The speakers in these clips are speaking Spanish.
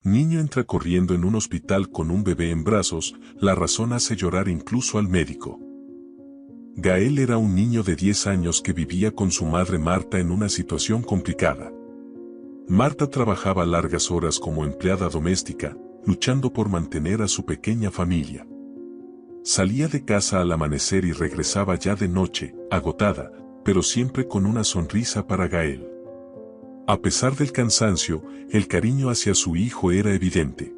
Niño entra corriendo en un hospital con un bebé en brazos, la razón hace llorar incluso al médico. Gael era un niño de 10 años que vivía con su madre Marta en una situación complicada. Marta trabajaba largas horas como empleada doméstica, luchando por mantener a su pequeña familia. Salía de casa al amanecer y regresaba ya de noche, agotada, pero siempre con una sonrisa para Gael. A pesar del cansancio, el cariño hacia su hijo era evidente.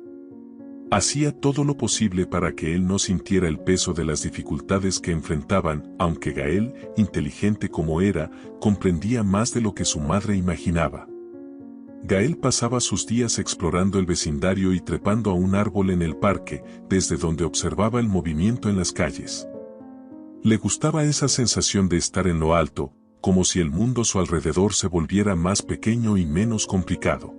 Hacía todo lo posible para que él no sintiera el peso de las dificultades que enfrentaban, aunque Gael, inteligente como era, comprendía más de lo que su madre imaginaba. Gael pasaba sus días explorando el vecindario y trepando a un árbol en el parque, desde donde observaba el movimiento en las calles. Le gustaba esa sensación de estar en lo alto, como si el mundo a su alrededor se volviera más pequeño y menos complicado.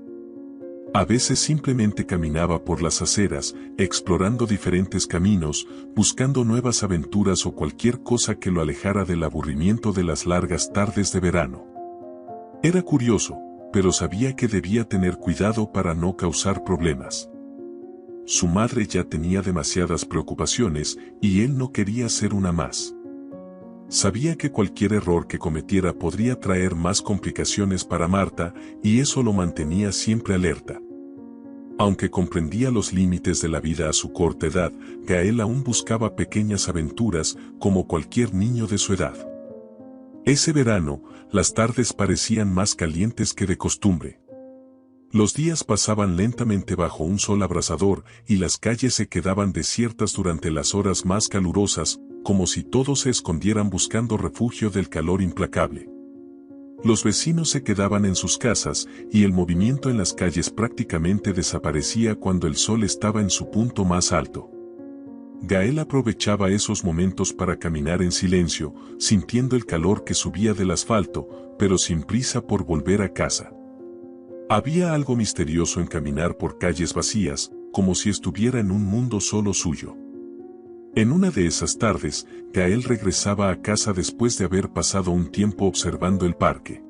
A veces simplemente caminaba por las aceras, explorando diferentes caminos, buscando nuevas aventuras o cualquier cosa que lo alejara del aburrimiento de las largas tardes de verano. Era curioso, pero sabía que debía tener cuidado para no causar problemas. Su madre ya tenía demasiadas preocupaciones y él no quería ser una más. Sabía que cualquier error que cometiera podría traer más complicaciones para Marta y eso lo mantenía siempre alerta. Aunque comprendía los límites de la vida a su corta edad, Gael aún buscaba pequeñas aventuras como cualquier niño de su edad. Ese verano, las tardes parecían más calientes que de costumbre. Los días pasaban lentamente bajo un sol abrasador y las calles se quedaban desiertas durante las horas más calurosas, como si todos se escondieran buscando refugio del calor implacable. Los vecinos se quedaban en sus casas y el movimiento en las calles prácticamente desaparecía cuando el sol estaba en su punto más alto. Gael aprovechaba esos momentos para caminar en silencio, sintiendo el calor que subía del asfalto, pero sin prisa por volver a casa. Había algo misterioso en caminar por calles vacías, como si estuviera en un mundo solo suyo. En una de esas tardes, Gael regresaba a casa después de haber pasado un tiempo observando el parque.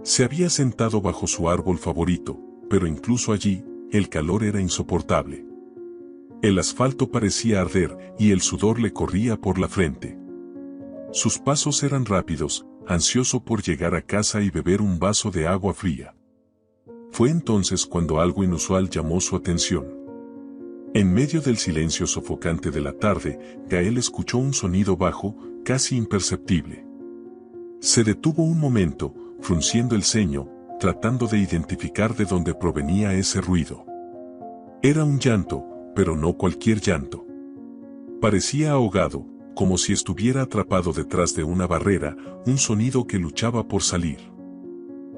Se había sentado bajo su árbol favorito, pero incluso allí, el calor era insoportable. El asfalto parecía arder y el sudor le corría por la frente. Sus pasos eran rápidos, ansioso por llegar a casa y beber un vaso de agua fría. Fue entonces cuando algo inusual llamó su atención. En medio del silencio sofocante de la tarde, Gael escuchó un sonido bajo, casi imperceptible. Se detuvo un momento, frunciendo el ceño, tratando de identificar de dónde provenía ese ruido. Era un llanto, pero no cualquier llanto. Parecía ahogado, como si estuviera atrapado detrás de una barrera, un sonido que luchaba por salir.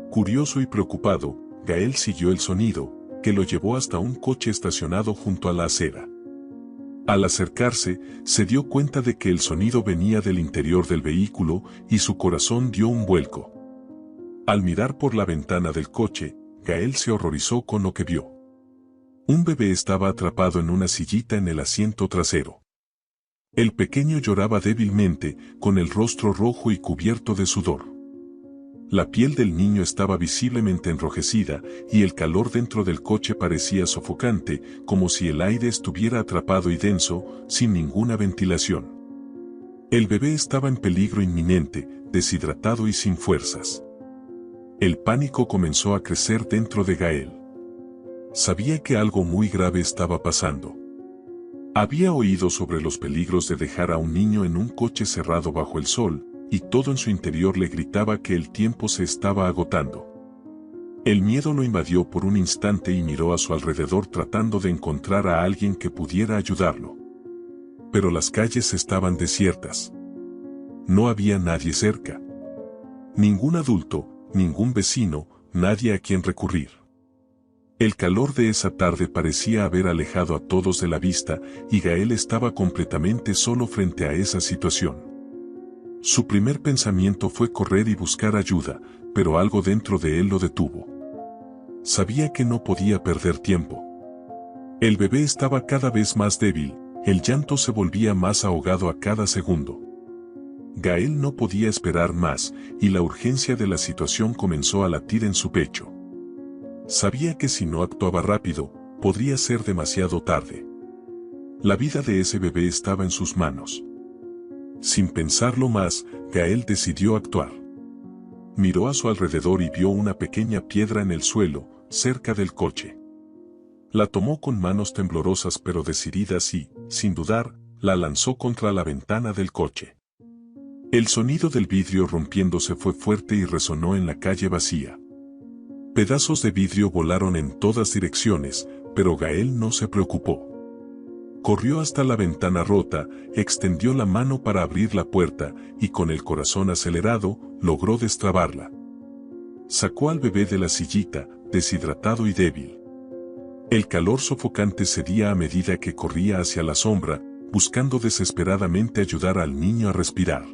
Curioso y preocupado, Gael siguió el sonido, que lo llevó hasta un coche estacionado junto a la acera. Al acercarse, se dio cuenta de que el sonido venía del interior del vehículo y su corazón dio un vuelco. Al mirar por la ventana del coche, Gael se horrorizó con lo que vio. Un bebé estaba atrapado en una sillita en el asiento trasero. El pequeño lloraba débilmente, con el rostro rojo y cubierto de sudor. La piel del niño estaba visiblemente enrojecida, y el calor dentro del coche parecía sofocante, como si el aire estuviera atrapado y denso, sin ninguna ventilación. El bebé estaba en peligro inminente, deshidratado y sin fuerzas. El pánico comenzó a crecer dentro de Gael. Sabía que algo muy grave estaba pasando. Había oído sobre los peligros de dejar a un niño en un coche cerrado bajo el sol, y todo en su interior le gritaba que el tiempo se estaba agotando. El miedo lo invadió por un instante y miró a su alrededor tratando de encontrar a alguien que pudiera ayudarlo. Pero las calles estaban desiertas. No había nadie cerca. Ningún adulto, ningún vecino, nadie a quien recurrir. El calor de esa tarde parecía haber alejado a todos de la vista, y Gael estaba completamente solo frente a esa situación. Su primer pensamiento fue correr y buscar ayuda, pero algo dentro de él lo detuvo. Sabía que no podía perder tiempo. El bebé estaba cada vez más débil, el llanto se volvía más ahogado a cada segundo. Gael no podía esperar más, y la urgencia de la situación comenzó a latir en su pecho. Sabía que si no actuaba rápido, podría ser demasiado tarde. La vida de ese bebé estaba en sus manos. Sin pensarlo más, Gael decidió actuar. Miró a su alrededor y vio una pequeña piedra en el suelo, cerca del coche. La tomó con manos temblorosas pero decididas y, sin dudar, la lanzó contra la ventana del coche. El sonido del vidrio rompiéndose fue fuerte y resonó en la calle vacía. Pedazos de vidrio volaron en todas direcciones, pero Gael no se preocupó. Corrió hasta la ventana rota, extendió la mano para abrir la puerta y con el corazón acelerado, logró destrabarla. Sacó al bebé de la sillita, deshidratado y débil. El calor sofocante cedía a medida que corría hacia la sombra, buscando desesperadamente ayudar al niño a respirar.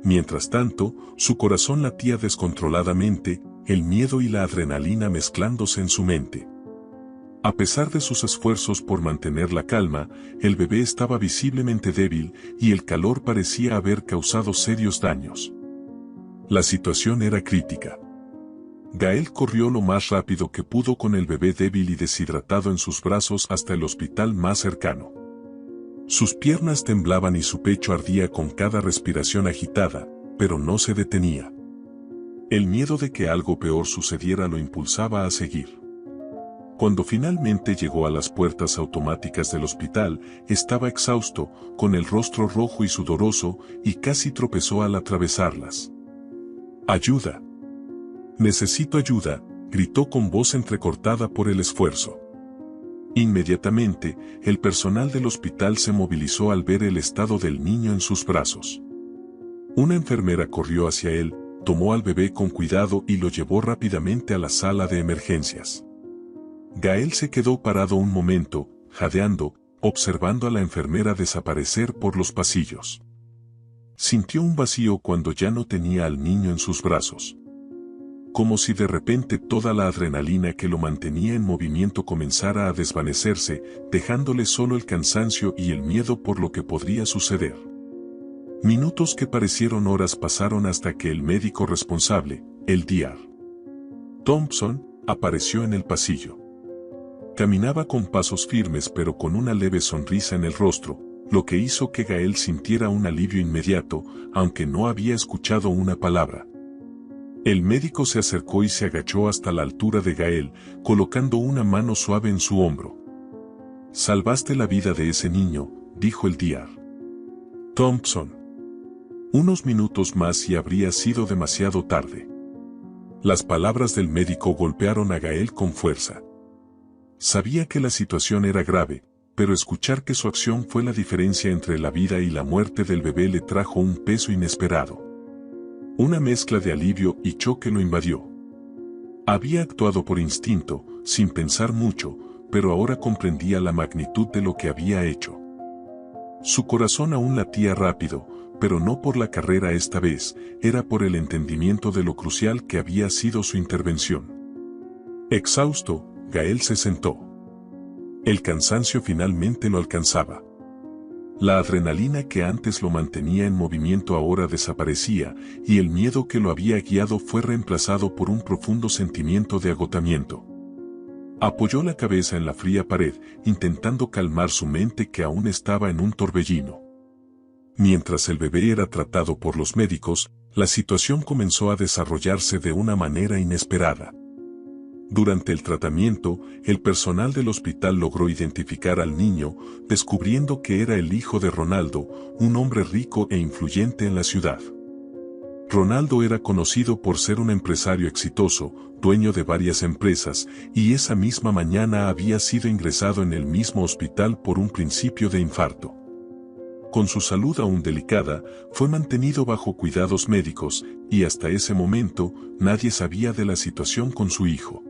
Mientras tanto, su corazón latía descontroladamente, el miedo y la adrenalina mezclándose en su mente. A pesar de sus esfuerzos por mantener la calma, el bebé estaba visiblemente débil y el calor parecía haber causado serios daños. La situación era crítica. Gael corrió lo más rápido que pudo con el bebé débil y deshidratado en sus brazos hasta el hospital más cercano. Sus piernas temblaban y su pecho ardía con cada respiración agitada, pero no se detenía. El miedo de que algo peor sucediera lo impulsaba a seguir. Cuando finalmente llegó a las puertas automáticas del hospital, estaba exhausto, con el rostro rojo y sudoroso, y casi tropezó al atravesarlas. ¡Ayuda! «Necesito ayuda», gritó con voz entrecortada por el esfuerzo. Inmediatamente, el personal del hospital se movilizó al ver el estado del niño en sus brazos. Una enfermera corrió hacia él, tomó al bebé con cuidado y lo llevó rápidamente a la sala de emergencias. Gael se quedó parado un momento, jadeando, observando a la enfermera desaparecer por los pasillos. Sintió un vacío cuando ya no tenía al niño en sus brazos. Como si de repente toda la adrenalina que lo mantenía en movimiento comenzara a desvanecerse, dejándole solo el cansancio y el miedo por lo que podría suceder. Minutos que parecieron horas pasaron hasta que el médico responsable, el Dr. Thompson, apareció en el pasillo. Caminaba con pasos firmes pero con una leve sonrisa en el rostro, lo que hizo que Gael sintiera un alivio inmediato, aunque no había escuchado una palabra. El médico se acercó y se agachó hasta la altura de Gael, colocando una mano suave en su hombro. «Salvaste la vida de ese niño», dijo el Dr. Thompson. Unos minutos más y habría sido demasiado tarde. Las palabras del médico golpearon a Gael con fuerza. Sabía que la situación era grave, pero escuchar que su acción fue la diferencia entre la vida y la muerte del bebé le trajo un peso inesperado. Una mezcla de alivio y choque lo invadió. Había actuado por instinto, sin pensar mucho, pero ahora comprendía la magnitud de lo que había hecho. Su corazón aún latía rápido, pero no por la carrera esta vez, era por el entendimiento de lo crucial que había sido su intervención. Exhausto, Gael se sentó. El cansancio finalmente lo alcanzaba. La adrenalina que antes lo mantenía en movimiento ahora desaparecía, y el miedo que lo había guiado fue reemplazado por un profundo sentimiento de agotamiento. Apoyó la cabeza en la fría pared, intentando calmar su mente que aún estaba en un torbellino. Mientras el bebé era tratado por los médicos, la situación comenzó a desarrollarse de una manera inesperada. Durante el tratamiento, el personal del hospital logró identificar al niño, descubriendo que era el hijo de Ronaldo, un hombre rico e influyente en la ciudad. Ronaldo era conocido por ser un empresario exitoso, dueño de varias empresas, y esa misma mañana había sido ingresado en el mismo hospital por un principio de infarto. Con su salud aún delicada, fue mantenido bajo cuidados médicos, y hasta ese momento, nadie sabía de la situación con su hijo.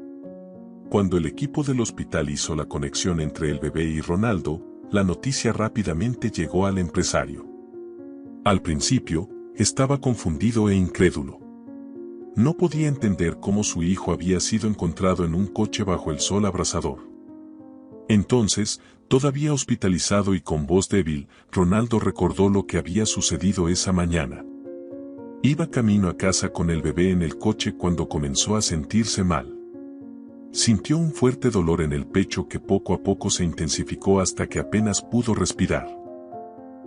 Cuando el equipo del hospital hizo la conexión entre el bebé y Ronaldo, la noticia rápidamente llegó al empresario. Al principio, estaba confundido e incrédulo. No podía entender cómo su hijo había sido encontrado en un coche bajo el sol abrasador. Entonces, todavía hospitalizado y con voz débil, Ronaldo recordó lo que había sucedido esa mañana. Iba camino a casa con el bebé en el coche cuando comenzó a sentirse mal. Sintió un fuerte dolor en el pecho que poco a poco se intensificó hasta que apenas pudo respirar.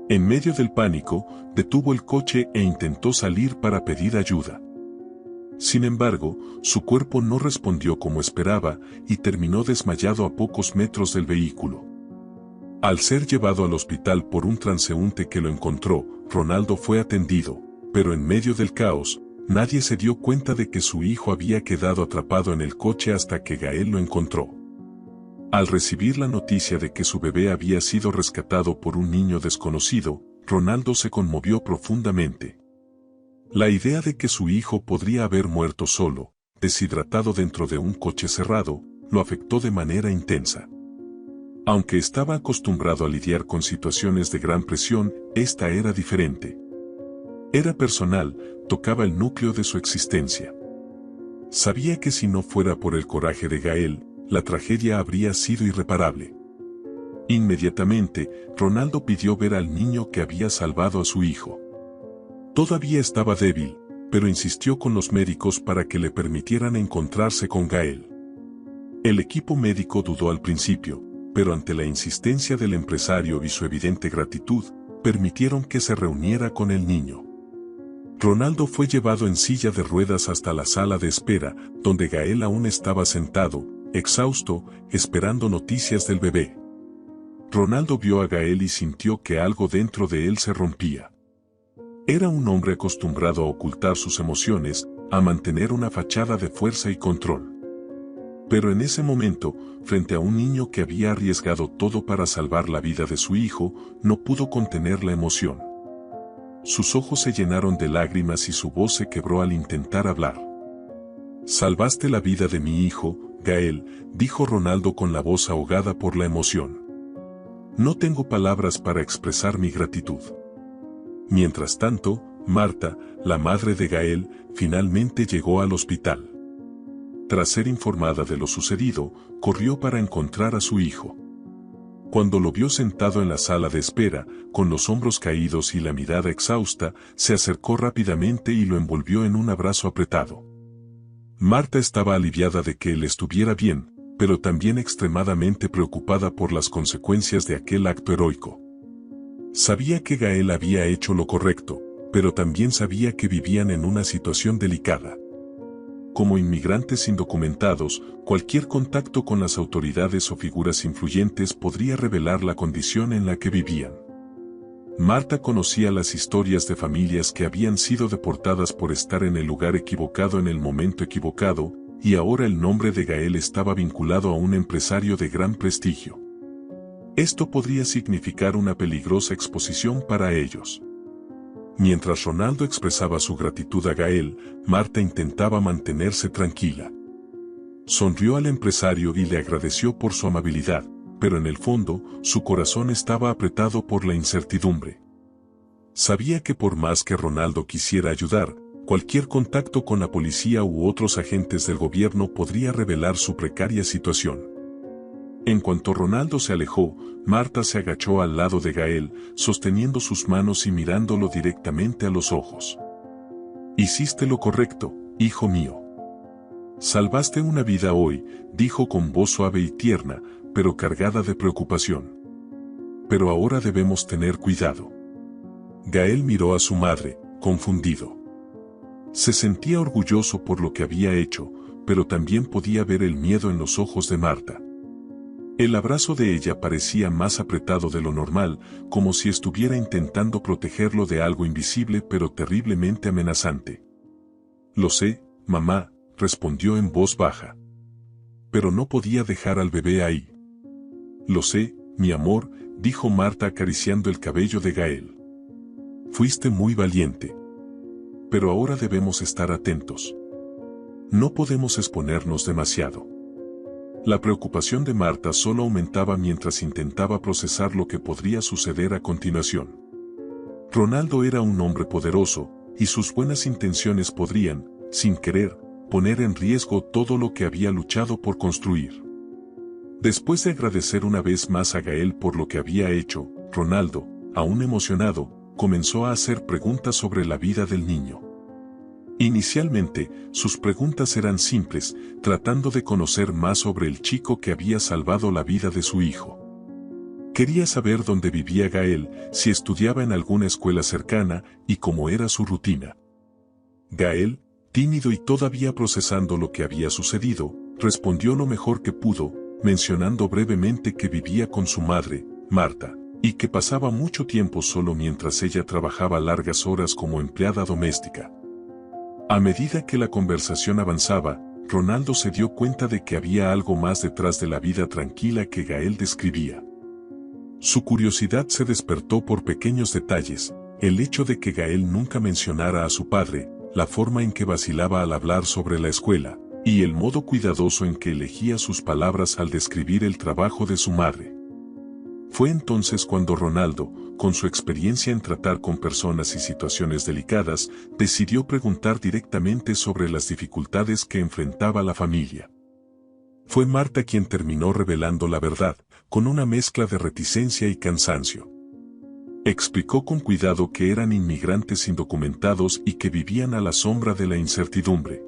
En medio del pánico, detuvo el coche e intentó salir para pedir ayuda. Sin embargo, su cuerpo no respondió como esperaba y terminó desmayado a pocos metros del vehículo. Al ser llevado al hospital por un transeúnte que lo encontró, Ronaldo fue atendido, pero en medio del caos, nadie se dio cuenta de que su hijo había quedado atrapado en el coche hasta que Gael lo encontró. Al recibir la noticia de que su bebé había sido rescatado por un niño desconocido, Ronaldo se conmovió profundamente. La idea de que su hijo podría haber muerto solo, deshidratado dentro de un coche cerrado, lo afectó de manera intensa. Aunque estaba acostumbrado a lidiar con situaciones de gran presión, esta era diferente. Era personal, tocaba el núcleo de su existencia. Sabía que si no fuera por el coraje de Gael, la tragedia habría sido irreparable. Inmediatamente, Ronaldo pidió ver al niño que había salvado a su hijo. Todavía estaba débil, pero insistió con los médicos para que le permitieran encontrarse con Gael. El equipo médico dudó al principio, pero ante la insistencia del empresario y su evidente gratitud, permitieron que se reuniera con el niño. Ronaldo fue llevado en silla de ruedas hasta la sala de espera, donde Gael aún estaba sentado, exhausto, esperando noticias del bebé. Ronaldo vio a Gael y sintió que algo dentro de él se rompía. Era un hombre acostumbrado a ocultar sus emociones, a mantener una fachada de fuerza y control. Pero en ese momento, frente a un niño que había arriesgado todo para salvar la vida de su hijo, no pudo contener la emoción. Sus ojos se llenaron de lágrimas y su voz se quebró al intentar hablar. «Salvaste la vida de mi hijo, Gael», dijo Ronaldo con la voz ahogada por la emoción. «No tengo palabras para expresar mi gratitud». Mientras tanto, Marta, la madre de Gael, finalmente llegó al hospital. Tras ser informada de lo sucedido, corrió para encontrar a su hijo. Cuando lo vio sentado en la sala de espera, con los hombros caídos y la mirada exhausta, se acercó rápidamente y lo envolvió en un abrazo apretado. Marta estaba aliviada de que él estuviera bien, pero también extremadamente preocupada por las consecuencias de aquel acto heroico. Sabía que Gael había hecho lo correcto, pero también sabía que vivían en una situación delicada. Como inmigrantes indocumentados, cualquier contacto con las autoridades o figuras influyentes podría revelar la condición en la que vivían. Marta conocía las historias de familias que habían sido deportadas por estar en el lugar equivocado en el momento equivocado, y ahora el nombre de Gael estaba vinculado a un empresario de gran prestigio. Esto podría significar una peligrosa exposición para ellos. Mientras Ronaldo expresaba su gratitud a Gael, Marta intentaba mantenerse tranquila. Sonrió al empresario y le agradeció por su amabilidad, pero en el fondo, su corazón estaba apretado por la incertidumbre. Sabía que por más que Ronaldo quisiera ayudar, cualquier contacto con la policía u otros agentes del gobierno podría revelar su precaria situación. En cuanto Ronaldo se alejó, Marta se agachó al lado de Gael, sosteniendo sus manos y mirándolo directamente a los ojos. «Hiciste lo correcto, hijo mío. Salvaste una vida hoy», dijo con voz suave y tierna, pero cargada de preocupación. «Pero ahora debemos tener cuidado». Gael miró a su madre, confundido. Se sentía orgulloso por lo que había hecho, pero también podía ver el miedo en los ojos de Marta. El abrazo de ella parecía más apretado de lo normal, como si estuviera intentando protegerlo de algo invisible pero terriblemente amenazante. «Lo sé, mamá», respondió en voz baja. «Pero no podía dejar al bebé ahí». «Lo sé, mi amor», dijo Marta acariciando el cabello de Gael. «Fuiste muy valiente. Pero ahora debemos estar atentos. No podemos exponernos demasiado». La preocupación de Marta solo aumentaba mientras intentaba procesar lo que podría suceder a continuación. Ronaldo era un hombre poderoso, y sus buenas intenciones podrían, sin querer, poner en riesgo todo lo que había luchado por construir. Después de agradecer una vez más a Gael por lo que había hecho, Ronaldo, aún emocionado, comenzó a hacer preguntas sobre la vida del niño. Inicialmente, sus preguntas eran simples, tratando de conocer más sobre el chico que había salvado la vida de su hijo. Quería saber dónde vivía Gael, si estudiaba en alguna escuela cercana y cómo era su rutina. Gael, tímido y todavía procesando lo que había sucedido, respondió lo mejor que pudo, mencionando brevemente que vivía con su madre, Marta, y que pasaba mucho tiempo solo mientras ella trabajaba largas horas como empleada doméstica. A medida que la conversación avanzaba, Ronaldo se dio cuenta de que había algo más detrás de la vida tranquila que Gael describía. Su curiosidad se despertó por pequeños detalles, el hecho de que Gael nunca mencionara a su padre, la forma en que vacilaba al hablar sobre la escuela, y el modo cuidadoso en que elegía sus palabras al describir el trabajo de su madre. Fue entonces cuando Ronaldo, con su experiencia en tratar con personas y situaciones delicadas, decidió preguntar directamente sobre las dificultades que enfrentaba la familia. Fue Marta quien terminó revelando la verdad, con una mezcla de reticencia y cansancio. Explicó con cuidado que eran inmigrantes indocumentados y que vivían a la sombra de la incertidumbre.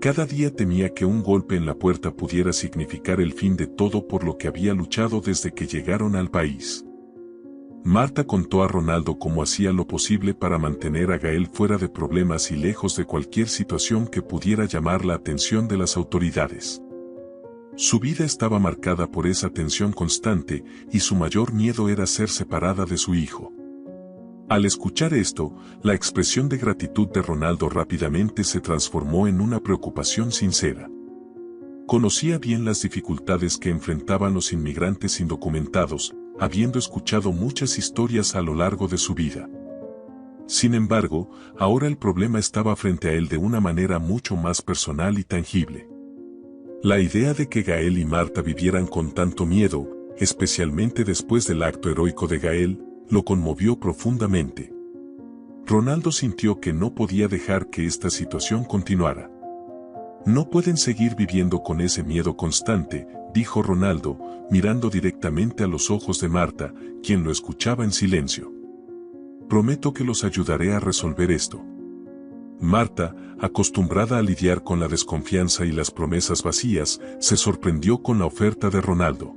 Cada día temía que un golpe en la puerta pudiera significar el fin de todo por lo que había luchado desde que llegaron al país. Marta contó a Ronaldo cómo hacía lo posible para mantener a Gael fuera de problemas y lejos de cualquier situación que pudiera llamar la atención de las autoridades. Su vida estaba marcada por esa tensión constante y su mayor miedo era ser separada de su hijo. Al escuchar esto, la expresión de gratitud de Ronaldo rápidamente se transformó en una preocupación sincera. Conocía bien las dificultades que enfrentaban los inmigrantes indocumentados, habiendo escuchado muchas historias a lo largo de su vida. Sin embargo, ahora el problema estaba frente a él de una manera mucho más personal y tangible. La idea de que Gael y Marta vivieran con tanto miedo, especialmente después del acto heroico de Gael, lo conmovió profundamente. Ronaldo sintió que no podía dejar que esta situación continuara. No pueden seguir viviendo con ese miedo constante, dijo Ronaldo, mirando directamente a los ojos de Marta, quien lo escuchaba en silencio. Prometo que los ayudaré a resolver esto. Marta, acostumbrada a lidiar con la desconfianza y las promesas vacías, se sorprendió con la oferta de Ronaldo.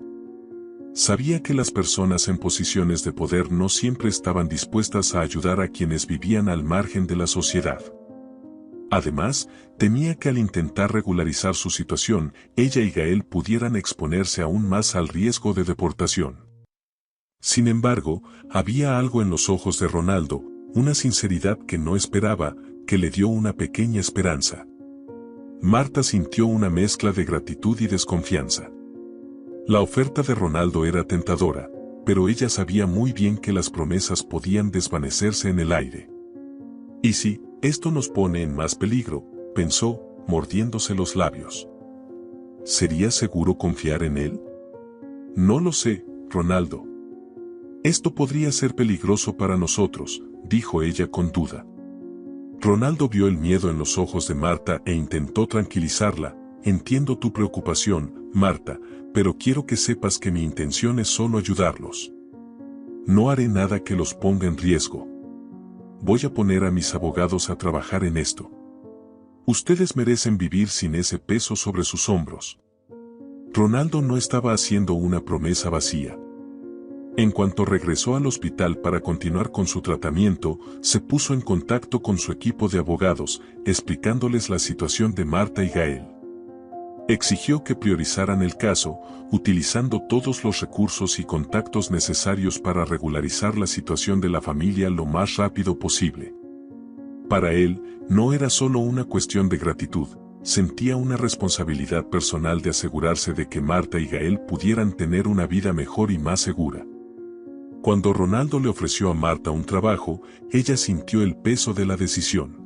Sabía que las personas en posiciones de poder no siempre estaban dispuestas a ayudar a quienes vivían al margen de la sociedad. Además, temía que al intentar regularizar su situación, ella y Gael pudieran exponerse aún más al riesgo de deportación. Sin embargo, había algo en los ojos de Ronaldo, una sinceridad que no esperaba, que le dio una pequeña esperanza. Marta sintió una mezcla de gratitud y desconfianza. La oferta de Ronaldo era tentadora, pero ella sabía muy bien que las promesas podían desvanecerse en el aire. ¿Y si esto nos pone en más peligro?, pensó, mordiéndose los labios. ¿Sería seguro confiar en él? No lo sé, Ronaldo. Esto podría ser peligroso para nosotros, dijo ella con duda. Ronaldo vio el miedo en los ojos de Marta e intentó tranquilizarla. Entiendo tu preocupación, Marta, pero quiero que sepas que mi intención es solo ayudarlos. No haré nada que los ponga en riesgo. Voy a poner a mis abogados a trabajar en esto. Ustedes merecen vivir sin ese peso sobre sus hombros. Ronaldo no estaba haciendo una promesa vacía. En cuanto regresó al hospital para continuar con su tratamiento, se puso en contacto con su equipo de abogados, explicándoles la situación de Marta y Gael. Exigió que priorizaran el caso, utilizando todos los recursos y contactos necesarios para regularizar la situación de la familia lo más rápido posible. Para él, no era solo una cuestión de gratitud, sentía una responsabilidad personal de asegurarse de que Marta y Gael pudieran tener una vida mejor y más segura. Cuando Ronaldo le ofreció a Marta un trabajo, ella sintió el peso de la decisión.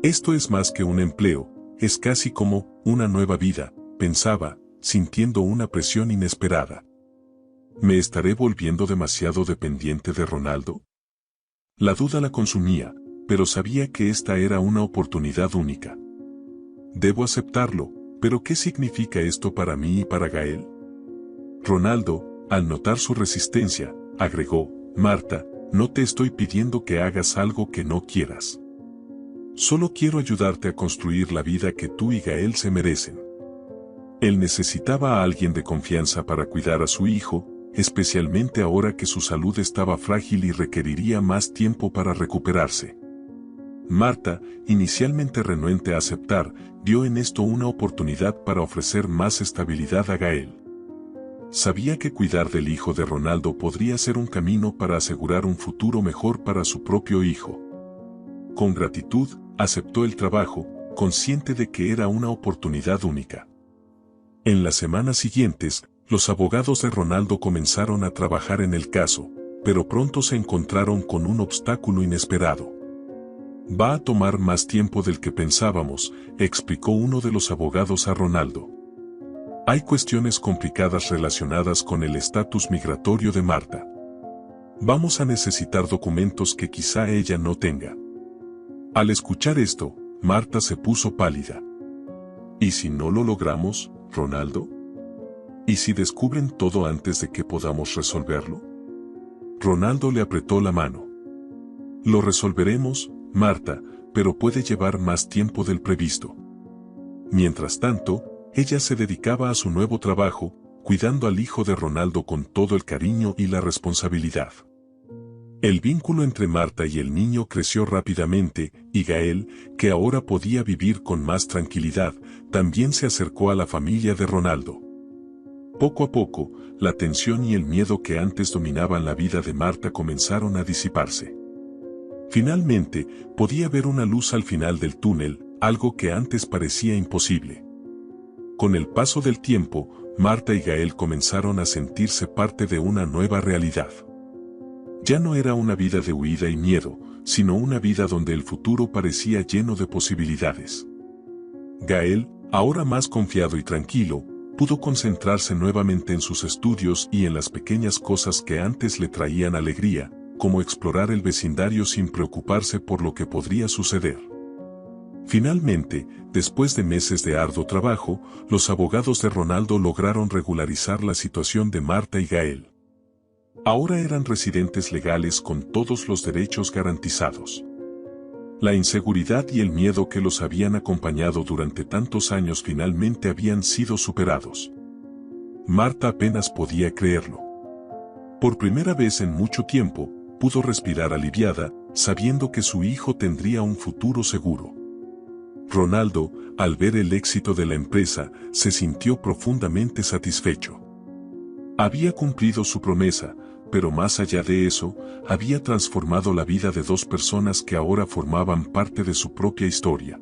Esto es más que un empleo, es casi como una nueva vida, pensaba, sintiendo una presión inesperada. ¿Me estaré volviendo demasiado dependiente de Ronaldo? La duda la consumía, pero sabía que esta era una oportunidad única. Debo aceptarlo, pero ¿qué significa esto para mí y para Gael? Ronaldo, al notar su resistencia, agregó, Marta, no te estoy pidiendo que hagas algo que no quieras. Solo quiero ayudarte a construir la vida que tú y Gael se merecen. Él necesitaba a alguien de confianza para cuidar a su hijo, especialmente ahora que su salud estaba frágil y requeriría más tiempo para recuperarse. Marta, inicialmente renuente a aceptar, vio en esto una oportunidad para ofrecer más estabilidad a Gael. Sabía que cuidar del hijo de Ronaldo podría ser un camino para asegurar un futuro mejor para su propio hijo. Con gratitud, aceptó el trabajo, consciente de que era una oportunidad única. En las semanas siguientes, los abogados de Ronaldo comenzaron a trabajar en el caso, pero pronto se encontraron con un obstáculo inesperado. Va a tomar más tiempo del que pensábamos, explicó uno de los abogados a Ronaldo. Hay cuestiones complicadas relacionadas con el estatus migratorio de Marta. Vamos a necesitar documentos que quizá ella no tenga. Al escuchar esto, Marta se puso pálida. ¿Y si no lo logramos, Ronaldo? ¿Y si descubren todo antes de que podamos resolverlo? Ronaldo le apretó la mano. Lo resolveremos, Marta, pero puede llevar más tiempo del previsto. Mientras tanto, ella se dedicaba a su nuevo trabajo, cuidando al hijo de Ronaldo con todo el cariño y la responsabilidad. El vínculo entre Marta y el niño creció rápidamente, y Gael, que ahora podía vivir con más tranquilidad, también se acercó a la familia de Ronaldo. Poco a poco, la tensión y el miedo que antes dominaban la vida de Marta comenzaron a disiparse. Finalmente, podía ver una luz al final del túnel, algo que antes parecía imposible. Con el paso del tiempo, Marta y Gael comenzaron a sentirse parte de una nueva realidad. Ya no era una vida de huida y miedo, sino una vida donde el futuro parecía lleno de posibilidades. Gael, ahora más confiado y tranquilo, pudo concentrarse nuevamente en sus estudios y en las pequeñas cosas que antes le traían alegría, como explorar el vecindario sin preocuparse por lo que podría suceder. Finalmente, después de meses de arduo trabajo, los abogados de Ronaldo lograron regularizar la situación de Marta y Gael. Ahora eran residentes legales con todos los derechos garantizados. La inseguridad y el miedo que los habían acompañado durante tantos años finalmente habían sido superados. Marta apenas podía creerlo. Por primera vez en mucho tiempo, pudo respirar aliviada, sabiendo que su hijo tendría un futuro seguro. Ronaldo, al ver el éxito de la empresa, se sintió profundamente satisfecho. Había cumplido su promesa, pero más allá de eso, había transformado la vida de dos personas que ahora formaban parte de su propia historia.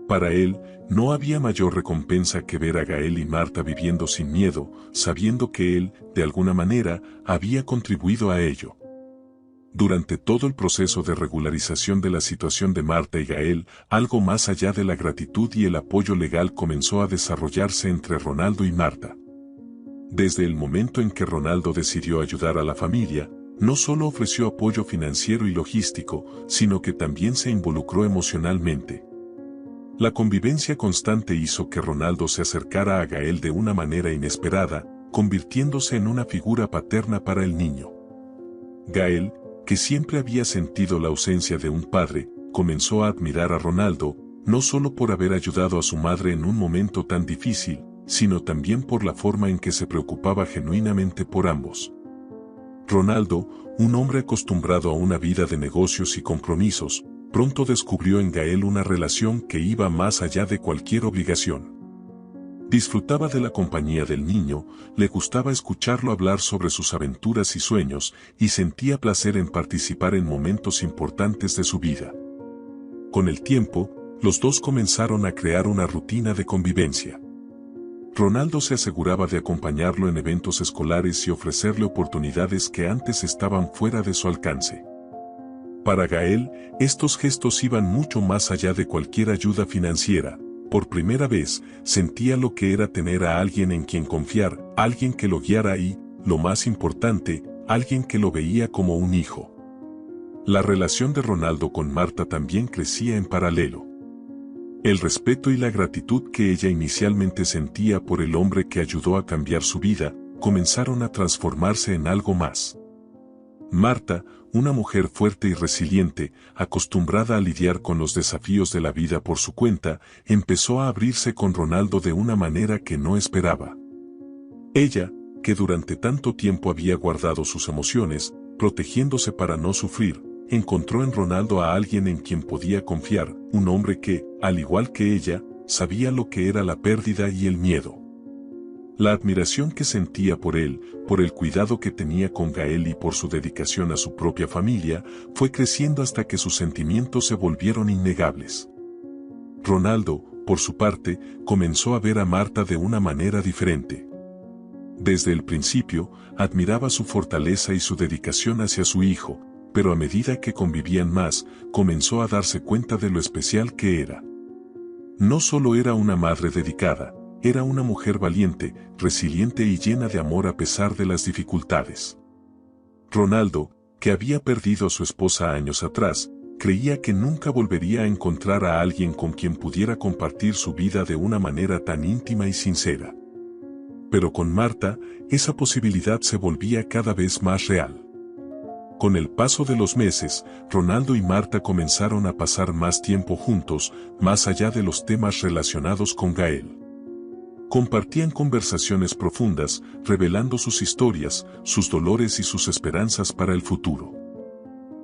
Para él, no había mayor recompensa que ver a Gael y Marta viviendo sin miedo, sabiendo que él, de alguna manera, había contribuido a ello. Durante todo el proceso de regularización de la situación de Marta y Gael, algo más allá de la gratitud y el apoyo legal comenzó a desarrollarse entre Ronaldo y Marta. Desde el momento en que Ronaldo decidió ayudar a la familia, no solo ofreció apoyo financiero y logístico, sino que también se involucró emocionalmente. La convivencia constante hizo que Ronaldo se acercara a Gael de una manera inesperada, convirtiéndose en una figura paterna para el niño. Gael, que siempre había sentido la ausencia de un padre, comenzó a admirar a Ronaldo, no solo por haber ayudado a su madre en un momento tan difícil, sino también por la forma en que se preocupaba genuinamente por ambos. Ronaldo, un hombre acostumbrado a una vida de negocios y compromisos, pronto descubrió en Gael una relación que iba más allá de cualquier obligación. Disfrutaba de la compañía del niño, le gustaba escucharlo hablar sobre sus aventuras y sueños, y sentía placer en participar en momentos importantes de su vida. Con el tiempo, los dos comenzaron a crear una rutina de convivencia. Ronaldo se aseguraba de acompañarlo en eventos escolares y ofrecerle oportunidades que antes estaban fuera de su alcance. Para Gael, estos gestos iban mucho más allá de cualquier ayuda financiera. Por primera vez, sentía lo que era tener a alguien en quien confiar, alguien que lo guiara y, lo más importante, alguien que lo veía como un hijo. La relación de Ronaldo con Marta también crecía en paralelo. El respeto y la gratitud que ella inicialmente sentía por el hombre que ayudó a cambiar su vida, comenzaron a transformarse en algo más. Marta, una mujer fuerte y resiliente, acostumbrada a lidiar con los desafíos de la vida por su cuenta, empezó a abrirse con Ronaldo de una manera que no esperaba. Ella, que durante tanto tiempo había guardado sus emociones, protegiéndose para no sufrir, encontró en Ronaldo a alguien en quien podía confiar, un hombre que, al igual que ella, sabía lo que era la pérdida y el miedo. La admiración que sentía por él, por el cuidado que tenía con Gael y por su dedicación a su propia familia, fue creciendo hasta que sus sentimientos se volvieron innegables. Ronaldo, por su parte, comenzó a ver a Marta de una manera diferente. Desde el principio, admiraba su fortaleza y su dedicación hacia su hijo, pero a medida que convivían más, comenzó a darse cuenta de lo especial que era. No solo era una madre dedicada, era una mujer valiente, resiliente y llena de amor a pesar de las dificultades. Ronaldo, que había perdido a su esposa años atrás, creía que nunca volvería a encontrar a alguien con quien pudiera compartir su vida de una manera tan íntima y sincera. Pero con Marta, esa posibilidad se volvía cada vez más real. Con el paso de los meses, Ronaldo y Marta comenzaron a pasar más tiempo juntos, más allá de los temas relacionados con Gael. Compartían conversaciones profundas, revelando sus historias, sus dolores y sus esperanzas para el futuro.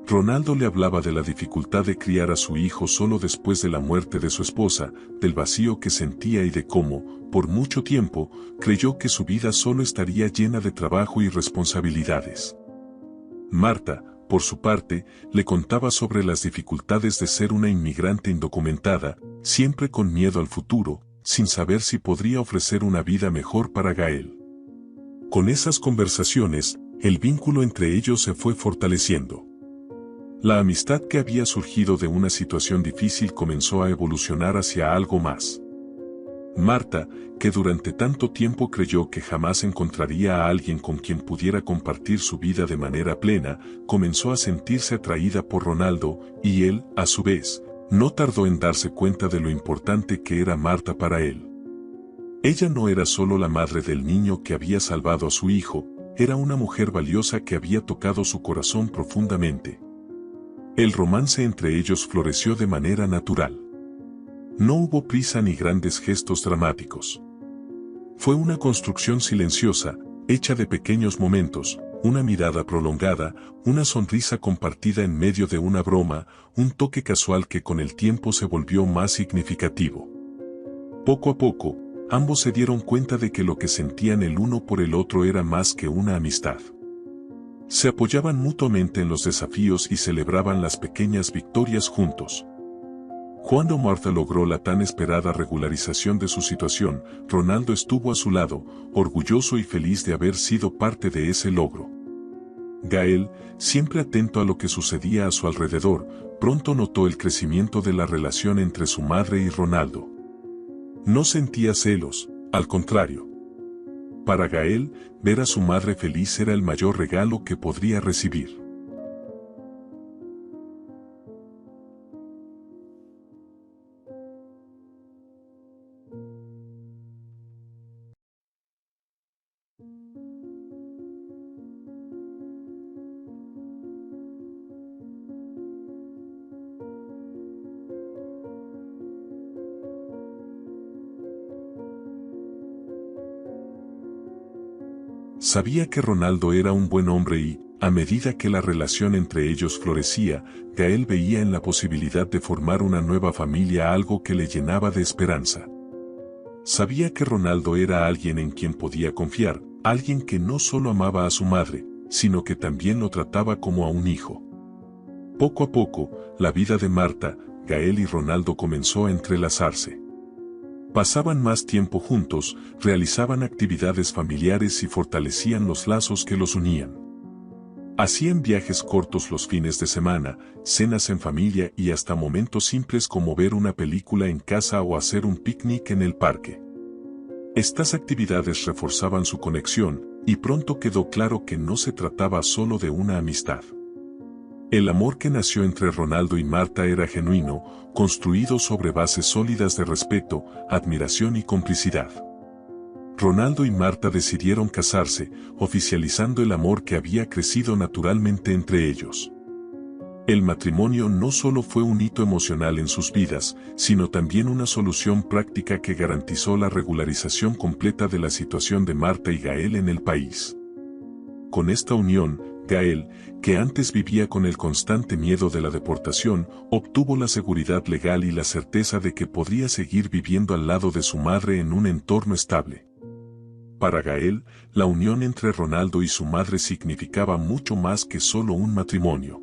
Ronaldo le hablaba de la dificultad de criar a su hijo solo después de la muerte de su esposa, del vacío que sentía y de cómo, por mucho tiempo, creyó que su vida solo estaría llena de trabajo y responsabilidades. Marta, por su parte, le contaba sobre las dificultades de ser una inmigrante indocumentada, siempre con miedo al futuro, sin saber si podría ofrecer una vida mejor para Gael. Con esas conversaciones, el vínculo entre ellos se fue fortaleciendo. La amistad que había surgido de una situación difícil comenzó a evolucionar hacia algo más. Marta, que durante tanto tiempo creyó que jamás encontraría a alguien con quien pudiera compartir su vida de manera plena, comenzó a sentirse atraída por Ronaldo, y él, a su vez, no tardó en darse cuenta de lo importante que era Marta para él. Ella no era solo la madre del niño que había salvado a su hijo, era una mujer valiosa que había tocado su corazón profundamente. El romance entre ellos floreció de manera natural. No hubo prisa ni grandes gestos dramáticos. Fue una construcción silenciosa, hecha de pequeños momentos, una mirada prolongada, una sonrisa compartida en medio de una broma, un toque casual que con el tiempo se volvió más significativo. Poco a poco, ambos se dieron cuenta de que lo que sentían el uno por el otro era más que una amistad. Se apoyaban mutuamente en los desafíos y celebraban las pequeñas victorias juntos. Cuando Marta logró la tan esperada regularización de su situación, Ronaldo estuvo a su lado, orgulloso y feliz de haber sido parte de ese logro. Gael, siempre atento a lo que sucedía a su alrededor, pronto notó el crecimiento de la relación entre su madre y Ronaldo. No sentía celos, al contrario. Para Gael, ver a su madre feliz era el mayor regalo que podría recibir. Sabía que Ronaldo era un buen hombre y, a medida que la relación entre ellos florecía, Gael veía en la posibilidad de formar una nueva familia algo que le llenaba de esperanza. Sabía que Ronaldo era alguien en quien podía confiar, alguien que no solo amaba a su madre, sino que también lo trataba como a un hijo. Poco a poco, la vida de Marta, Gael y Ronaldo comenzó a entrelazarse. Pasaban más tiempo juntos, realizaban actividades familiares y fortalecían los lazos que los unían. Hacían viajes cortos los fines de semana, cenas en familia y hasta momentos simples como ver una película en casa o hacer un picnic en el parque. Estas actividades reforzaban su conexión, y pronto quedó claro que no se trataba solo de una amistad. El amor que nació entre Ronaldo y Marta era genuino, construido sobre bases sólidas de respeto, admiración y complicidad. Ronaldo y Marta decidieron casarse, oficializando el amor que había crecido naturalmente entre ellos. El matrimonio no solo fue un hito emocional en sus vidas, sino también una solución práctica que garantizó la regularización completa de la situación de Marta y Gael en el país. Con esta unión, Gael, que antes vivía con el constante miedo de la deportación, obtuvo la seguridad legal y la certeza de que podría seguir viviendo al lado de su madre en un entorno estable. Para Gael, la unión entre Ronaldo y su madre significaba mucho más que solo un matrimonio.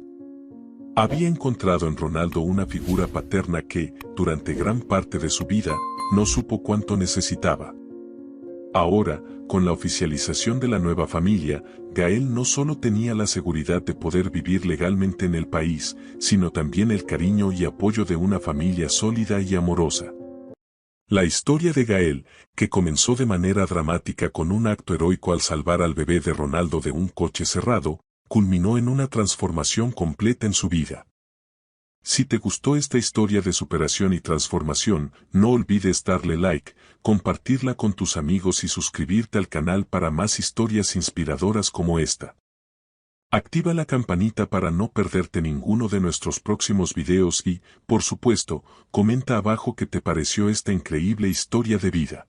Había encontrado en Ronaldo una figura paterna que, durante gran parte de su vida, no supo cuánto necesitaba. Ahora, con la oficialización de la nueva familia, Gael no solo tenía la seguridad de poder vivir legalmente en el país, sino también el cariño y apoyo de una familia sólida y amorosa. La historia de Gael, que comenzó de manera dramática con un acto heroico al salvar al bebé de Ronaldo de un coche cerrado, culminó en una transformación completa en su vida. Si te gustó esta historia de superación y transformación, no olvides darle like, compartirla con tus amigos y suscribirte al canal para más historias inspiradoras como esta. Activa la campanita para no perderte ninguno de nuestros próximos videos y, por supuesto, comenta abajo qué te pareció esta increíble historia de vida.